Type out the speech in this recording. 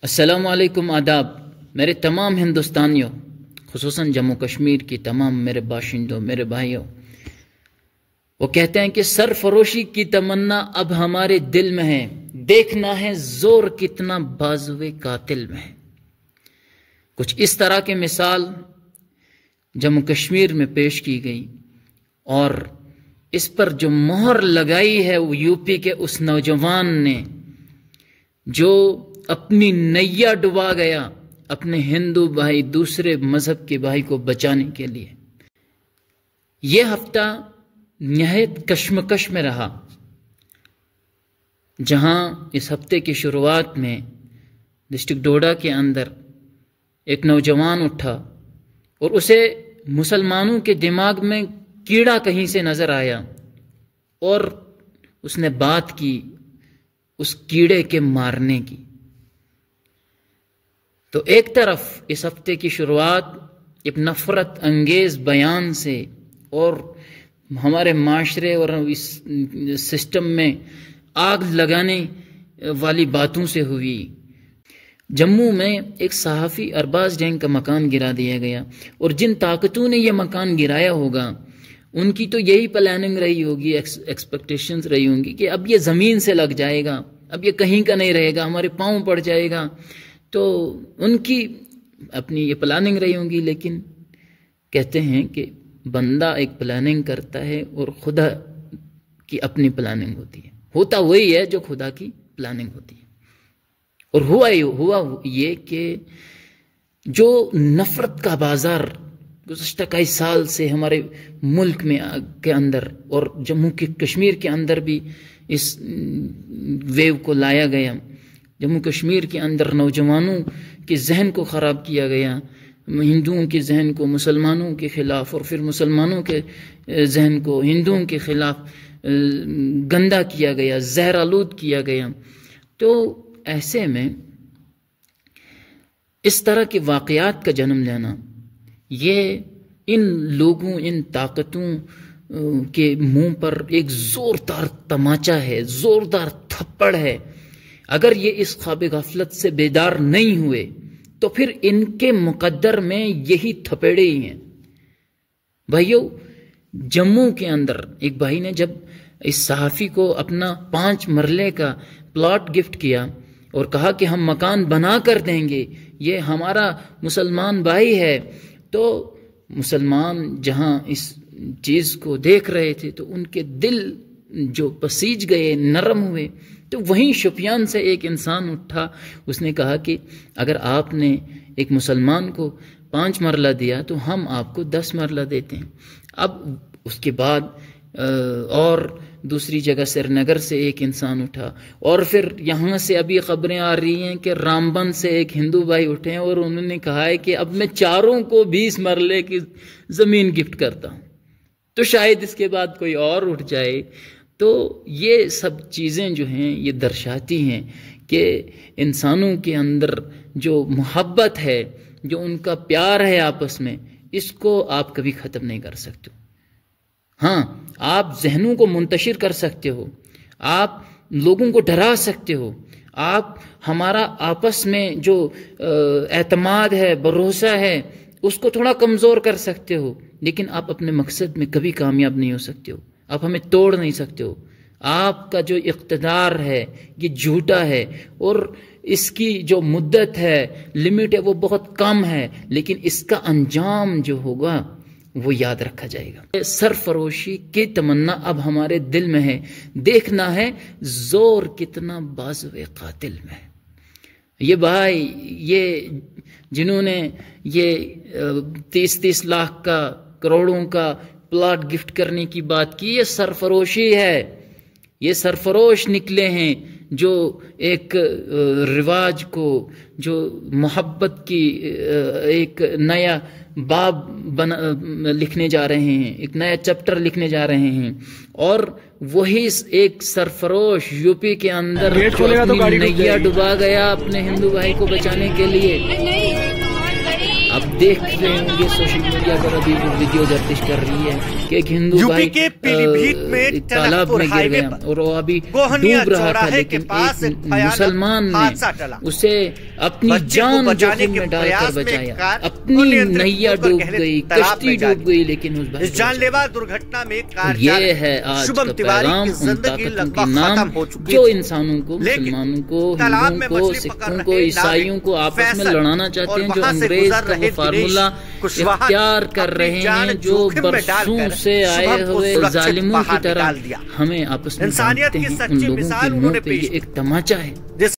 السلام علیکم، آداب میرے تمام ہندوستانیوں، خصوصاً جموں کشمیر کی تمام میرے باشندوں، میرے بھائیوں۔ وہ کہتے ہیں کہ سرفروشی کی تمنا اب ہمارے دل میں ہے، دیکھنا ہے زور کتنا بازوئے قاتل میں ہے۔ کچھ اس طرح کی مثال جموں کشمیر میں پیش کی گئی، اور اس پر جو مہر لگائی ہے وہ یو پی کے اس نوجوان نے جو اپنی نیا ڈبا گیا اپنے ہندو بھائی، دوسرے مذہب کے بھائی کو بچانے کے لیے۔ یہ ہفتہ نہایت کشمکش میں رہا، جہاں اس ہفتے کی شروعات میں ڈسٹرکٹ ڈوڈا کے اندر ایک نوجوان اٹھا اور اسے مسلمانوں کے دماغ میں کیڑا کہیں سے نظر آیا، اور اس نے بات کی اس کیڑے کے مارنے کی۔ تو ایک طرف اس ہفتے کی شروعات ایک نفرت انگیز بیان سے اور ہمارے معاشرے اور اس سسٹم میں آگ لگانے والی باتوں سے ہوئی۔ جموں میں ایک صحافی ارباز ڈینگ کا مکان گرا دیا گیا، اور جن طاقتوں نے یہ مکان گرایا ہوگا ان کی تو یہی پلاننگ رہی ہوگی، ایکسپیکٹیشنز رہی ہوں گی کہ اب یہ زمین سے لگ جائے گا، اب یہ کہیں کا نہیں رہے گا، ہمارے پاؤں پڑ جائے گا۔ تو ان کی اپنی یہ پلاننگ رہی ہوں گی، لیکن کہتے ہیں کہ بندہ ایک پلاننگ کرتا ہے اور خدا کی اپنی پلاننگ ہوتی ہے، ہوتا وہی ہے جو خدا کی پلاننگ ہوتی ہے۔ اور ہوا یہ کہ جو نفرت کا بازار گزشتہ کئی سال سے ہمارے ملک میں کے اندر اور جموں کشمیر کے اندر بھی اس ویو کو لایا گیا، جموں کشمیر کے اندر نوجوانوں کے ذہن کو خراب کیا گیا، ہندوؤں کے ذہن کو مسلمانوں کے خلاف، اور پھر مسلمانوں کے ذہن کو ہندوؤں کے خلاف گندا کیا گیا، زہر آلود کیا گیا۔ تو ایسے میں اس طرح کے واقعات کا جنم لینا، یہ ان لوگوں، ان طاقتوں کے منہ پر ایک زوردار تماچا ہے، زوردار تھپڑ ہے۔ اگر یہ اس خواب غفلت سے بیدار نہیں ہوئے تو پھر ان کے مقدر میں یہی تھپیڑے ہی ہیں۔ بھائیو، جموں کے اندر ایک بھائی نے جب اس صحافی کو اپنا 5 مرلے کا پلاٹ گفٹ کیا اور کہا کہ ہم مکان بنا کر دیں گے، یہ ہمارا مسلمان بھائی ہے، تو مسلمان جہاں اس چیز کو دیکھ رہے تھے تو ان کے دل جو پسیج گئے، نرم ہوئے۔ تو وہیں شوپیان سے ایک انسان اٹھا، اس نے کہا کہ اگر آپ نے ایک مسلمان کو 5 مرلہ دیا تو ہم آپ کو 10 مرلہ دیتے ہیں۔ اب اس کے بعد اور دوسری جگہ سری نگر سے ایک انسان اٹھا، اور پھر یہاں سے ابھی خبریں آ رہی ہیں کہ رامبن سے ایک ہندو بھائی اٹھے ہیں اور انہوں نے کہا ہے کہ اب میں چاروں کو 20 مرلے کی زمین گفٹ کرتا ہوں۔ تو شاید اس کے بعد کوئی اور اٹھ جائے۔ تو یہ سب چیزیں جو ہیں یہ درشاتی ہیں کہ انسانوں کے اندر جو محبت ہے، جو ان کا پیار ہے آپس میں، اس کو آپ کبھی ختم نہیں کر سکتے۔ ہاں، آپ ذہنوں کو منتشر کر سکتے ہو، آپ لوگوں کو ڈرا سکتے ہو، آپ ہمارا آپس میں جو اعتماد ہے، بھروسہ ہے، اس کو تھوڑا کمزور کر سکتے ہو، لیکن آپ اپنے مقصد میں کبھی کامیاب نہیں ہو سکتے ہو، آپ ہمیں توڑ نہیں سکتے ہو۔ آپ کا جو اقتدار ہے یہ جھوٹا ہے، اور اس کی جو مدت ہے، لمٹ ہے، وہ بہت کم ہے، لیکن اس کا انجام جو ہوگا وہ یاد رکھا جائے گا۔ سرفروشی کی تمنا اب ہمارے دل میں ہے، دیکھنا ہے زور کتنا بازوئے قاتل میں ہے۔ یہ بھائی، یہ جنہوں نے یہ 30 لاکھ کا، کروڑوں کا پلاٹ گفٹ کرنے کی بات کی، یہ سرفروشی ہے۔ یہ سرفروش نکلے ہیں جو ایک رواج کو، جو محبت کی ایک نیا باب لکھنے جا رہے ہیں، ایک نیا چیپٹر لکھنے جا رہے ہیں، اور وہی ایک سرفروش یو پی کے اندر جو اپنی نیا ڈبا گیا اپنے ہندو بھائی کو بچانے کے لیے۔ آپ دیکھ رہے ہوں گے سوشل میڈیا پر ابھی وہ ویڈیو گردش کر رہی ہے کہ ایک ہندو بھائی تالاب میں گر گیا اور وہ ابھی ڈوب رہا تھا، لیکن ایک مسلمان نے اسے اپنی جان جوخم میں ڈال کر بچایا. اپنی نیا ڈوب گئی، کشتی ڈوب گئی، لیکن اس بھائی جان لیوا درگھٹنا میں یہ ہے آج کا پیغام ان طاقتوں کے نام جو انسانوں کو، مسلمانوں کو، ہندوؤں کو، سکھوں کو، عیسائیوں کو آپس میں لڑانا چاہتے ہیں، جو انگریز کا وہ فارمولہ اختیار کر رہے ہیں، جو برسوں سے آئے ہوئے ظالموں کی طرح ہمیں آپس میں بانٹتے ہیں. ان لوگوں کے منہ پہ یہ ایک تماچا ہے.